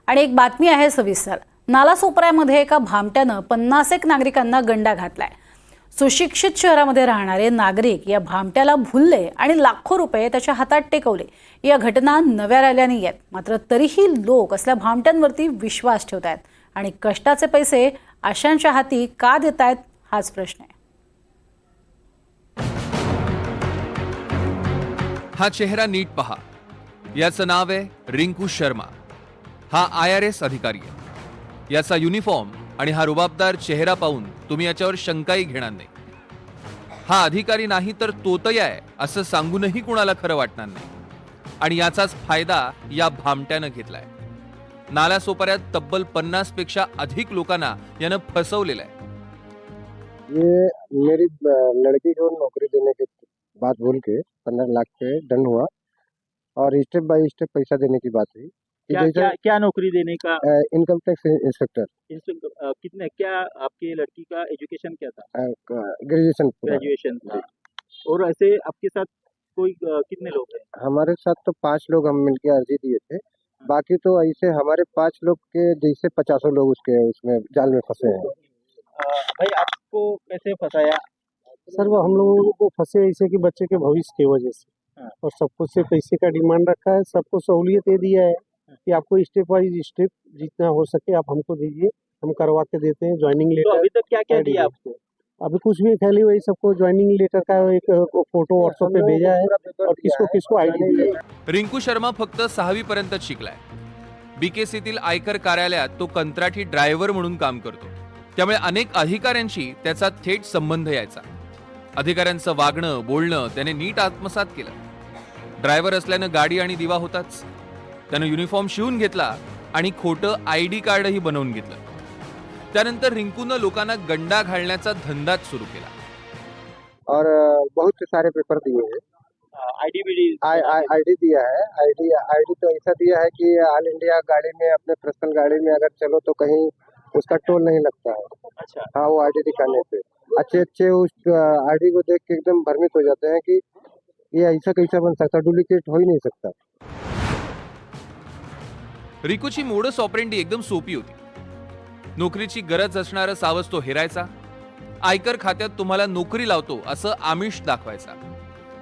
आणि एक बातमी आहे सविस्तर। नालासोपाऱ्यामध्ये एका भामट्यानं 50 नागरिकांना गंडा घातलाय। सुशिक्षित शहरामध्ये राहणारे नागरिक या भामट्याला भुलले आणि लाखो रुपये त्याच्या हातात टेकवले। या घटना नव्या राहिल्या नाहीयेत, मात्र तरीही लोक असल्या भामट्यांवरती विश्वास ठेवतात आणि कष्टाचे पैसे अशांच्या हाती का देतायत हाच प्रश्न आहे। हा चेहरा नीट पहा, याचं नाव आहे रिंकू शर्मा। हा IRS अधिकारी आहे। याचा युनिफॉर्म आणि हा रुबाबदार चेहरा पाहून तुम्ही याच्यावर शंकाही घेणार नाही। हा अधिकारी नाही तर तोतया आहे असं सांगूनही कुणाला खरं वाटणार नाही आणि याचाच फायदा या भामट्यानं घेतलाय। नालासोपाऱ्यात तब्बल 50 पेक्षा अधिक लोकांना यानं फसवलेलं आहे। ये मेरी लड़की को नौकरी देने की बात बोल के 15 लाख पे डन हुआ और स्टेप बाय स्टेप पैसा देने की बात हुई। क्या नौकरी देने का? Income tax inspector. कितने, क्या आपकी लड़की का एजुकेशन क्या था? ग्रेजुएशन था। और ऐसे आपके साथ कोई कितने लोग हैं? हमारे साथ तो 5 लोग हम मिलकर अर्जी दिए थे। बाकी तो ऐसे हमारे 5 लोग के जैसे 50 लोग उसमें जाल में फंसे हैं। भाई आपको कैसे फंसाया? सर वो हम लोगों को फंसे ऐसे कि बच्चे के भविष्य की वजह से, और सबको से पैसे का डिमांड रखा है। सबको सहूलियत ये दिया है कि आपको स्टेप वाइज स्टेप जितना हो सके आप हमको दीजिए, हम करवा के देते हैं। Joining letter. तो अभी तक क्या क्या दिया आपको? अभी कुछ भी खाली वही सबको ज्वाइनिंग लेटर का एक फोटो व्हाट्सएप पे भेजा है और किसको किसको आईडी दी है। रिंकू शर्मा फक्त 6वी पर्यंत शिकलाय। BKCतील आयकर कार्यालयात तो कंत्राटी ड्रायव्हर म्हणून काम करतो। त्यामुळे अनेक अधिकाऱ्यांशी त्याचा थेट संबंध यायचा। अधिकाऱ्यांचं वागणं बोलणं त्याने नीट आत्मसात केलं। ड्रायव्हर असल्यानं गाडी आणि दिवा होताच। त्यानं युनिफॉर्म शिवून घेतला आणि खोटं ID कार्डही बनवून घेतलं। त्यानंतर रिंकूनं लोकांना गंडा घालण्याचा धंदाच सुरू केला। और बहुत से सारे पेपर दिए हैं। आईडी दिया है। आईडी तो ऐसा दिया है कि ऑल इंडिया गाड़ी में, अपने पर्सनल गाड़ी में अगर चलो तो कहीं उसका टोल नहीं लगता है। अच्छा। हाँ, वो आईडी दिखाने पे अच्छे उस आईडी को देख के एकदम भ्रमित हो जाते हैं कि ये ऐसा कैसा बन सकता, डुप्लीकेट हो ही नहीं सकता। रिंकूची मोडस ऑपरेंडी एकदम सोपी होती। नोकरीची गरज असणारा सावज तो हेरायचा। आयकर खात्यात तुम्हाला नोकरी लावतो असं आमिष दाखवायचा।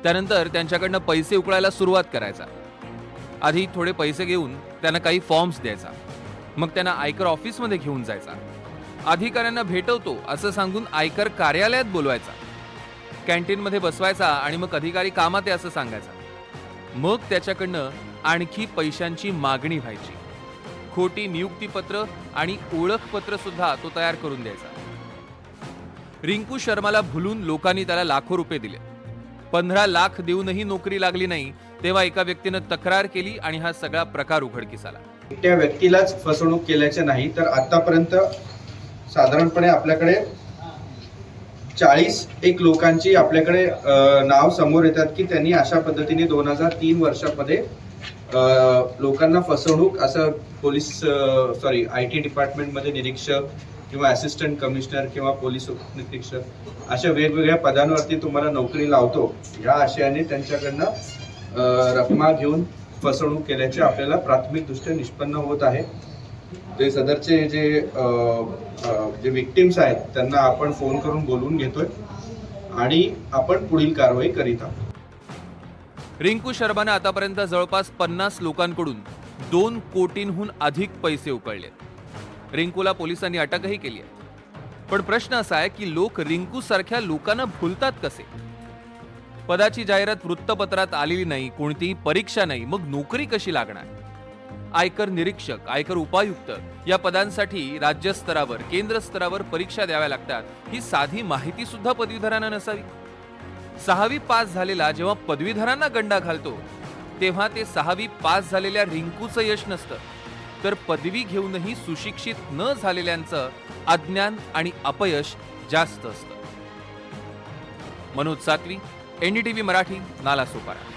त्यानंतर त्यांच्याकडनं पैसे उकळायला सुरुवात करायचा। आधी थोडे पैसे घेऊन त्यांना काही फॉर्म्स द्यायचा, मग त्यांना आयकर ऑफिसमध्ये घेऊन जायचा। अधिकाऱ्यांना भेटवतो असं सांगून आयकर कार्यालयात बोलवायचा, कॅन्टीनमध्ये बसवायचा आणि मग अधिकारी कामात आहे असं सांगायचा। मग त्याच्याकडनं आणखी पैशांची मागणी व्हायची। खोटी नियुक्तीपत्र आणि ओळखपत्र सुद्धा तो तयार करून द्यायचा। रिंकू शर्माला भुलून लोकांनी त्याला लाखो रुपये दिले। 15 लाख देऊनही नोकरी लागली नाही, तेव्हा एका व्यक्तीनं तक्रार केली आणि हा सगळा प्रकार उघडकीस आला। त्या व्यक्तीलाच फसवणूक केल्याचे नाही तर आतापर्यंत साधारणपणे आपल्याकडे 41 लोकांची आपल्याकडे नाव समोर येतात की त्यांनी अशा पद्धतीने 2003 वर्षामध्ये लोकांना फसवणूक असं IT डिपार्टमेंटमध्ये निरीक्षक किंवा असिस्टंट कमिशनर किंवा पोलीस निरीक्षक अशा वेगवेगळ्या पदांवरती तुम्हाला नोकरी लावतो या आशयाने त्यांच्याकडनं रकमा घेऊन फसवणूक केल्याचे आपल्याला प्राथमिकदृष्ट्या निष्पन्न होत आहे। ते सदरचे जे विक्टिम्स आहेत त्यांना आपण फोन करून बोलवून घेतोय आणि आपण पुढील कारवाई करीत आहोत। रिंकू शर्माने आतापर्यंत जवळपास 50 लोकांकडून 2 कोटींहून अधिक पैसे उकळले। रिंकूला पोलिसांनी अटकही केली आहे। पण प्रश्न असा आहे की लोक रिंकू सारख्या लोकांना भुलतात कसे? पदाची जाहिरात वृत्तपत्रात आलेली नाही, कोणतीही परीक्षा नाही, मग नोकरी कशी लागणार? आयकर निरीक्षक, आयकर उपायुक्त या पदांसाठी राज्य स्तरावर, केंद्र स्तरावर परीक्षा द्याव्या लागतात। ही साधी माहिती सुद्धा पदवीधरांना नसावी। 6वी पास झालेला जेव्हा पदवीधरांना गंडा घालतो तेव्हा ते 6वी पास झालेल्या रिंकूचं यश नसतं, तर पदवी घेऊनही सुशिक्षित न झालेल्यांचं अज्ञान आणि अपयश जास्त असतं। मनोज सातवी, NDTV मराठी, नालासोपारा।